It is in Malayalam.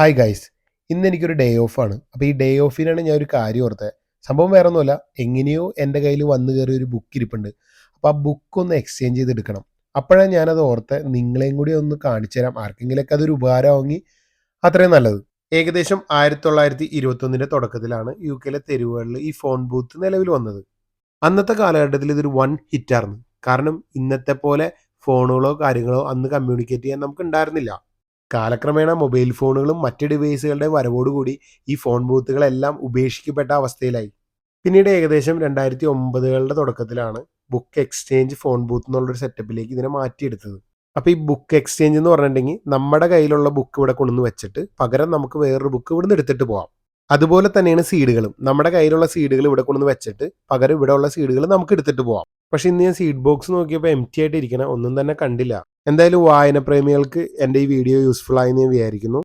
ഹായ് ഗൈസ്, ഇന്ന് എനിക്കൊരു ഡേ ഓഫാണ്. അപ്പോൾ ഈ ഡേ ഓഫിനാണ് ഞാൻ ഒരു കാര്യം ഓർത്തത്. സംഭവം വേറെ ഒന്നുമല്ല, എങ്ങനെയോ എൻ്റെ കയ്യിൽ വന്നു കയറിയ ഒരു ബുക്ക് ഇരിപ്പുണ്ട്. അപ്പോൾ ആ ബുക്ക് ഒന്ന് എക്സ്ചേഞ്ച് ചെയ്തെടുക്കണം. അപ്പോഴാണ് ഞാനത് ഓർത്തത്, നിങ്ങളെയും കൂടി ഒന്ന് കാണിച്ചു തരാം. ആർക്കെങ്കിലൊക്കെ അതൊരു ഉപകാരമാണെങ്കിൽ അത്രയും നല്ലത്. ഏകദേശം 1921 തുടക്കത്തിലാണ് യു കെയിലെ തെരുവുകളിൽ ഈ ഫോൺ ബൂത്ത് നിലവിൽ വന്നത്. അന്നത്തെ കാലഘട്ടത്തിൽ ഇതൊരു വൺ ഹിറ്റായിരുന്നു. കാരണം ഇന്നത്തെ പോലെ ഫോണുകളോ കാര്യങ്ങളോ അന്ന് കമ്മ്യൂണിക്കേറ്റ് ചെയ്യാൻ നമുക്ക് ഉണ്ടായിരുന്നില്ല. കാലക്രമേണ മൊബൈൽ ഫോണുകളും മറ്റ് ഡിവൈസുകളുടെ വരവോടുകൂടി ഈ ഫോൺ ബൂത്തുകളെല്ലാം ഉപേക്ഷിക്കപ്പെട്ട അവസ്ഥയിലായി. പിന്നീട് ഏകദേശം 2009 തുടക്കത്തിലാണ് ബുക്ക് എക്സ്ചേഞ്ച് ഫോൺ ബൂത്ത് എന്നുള്ളൊരു സെറ്റപ്പിലേക്ക് ഇതിനെ മാറ്റിയെടുത്തത്. അപ്പോൾ ഈ ബുക്ക് എക്സ്ചേഞ്ച് എന്ന് പറഞ്ഞിട്ടുണ്ടെങ്കിൽ നമ്മുടെ കയ്യിലുള്ള ബുക്ക് ഇവിടെ കൊണ്ടുവന്ന് വെച്ചിട്ട് പകരം നമുക്ക് വേറൊരു ബുക്ക് ഇവിടെ നിന്ന് എടുത്തിട്ട് പോകാം. അതുപോലെ തന്നെയാണ് സീഡുകളും. നമ്മുടെ കയ്യിലുള്ള സീഡുകൾ ഇവിടെ കൊണ്ടുവന്ന് വെച്ചിട്ട് പകരം ഇവിടെ ഉള്ള സീഡുകൾ നമുക്ക് എടുത്തിട്ട് പോകാം. പക്ഷെ ഇന്ന് ഞാൻ സീഡ് ബോക്സ് നോക്കിയപ്പോൾ എംപ്റ്റി ആയിട്ട് ഇരിക്കണം, ഒന്നും തന്നെ കണ്ടില്ല. എന്തായാലും വായന പ്രേമികൾക്ക് എൻ്റെ ഈ വീഡിയോ യൂസ്ഫുൾ ആയി എന്ന് ഞാൻ വിചാരിക്കുന്നു.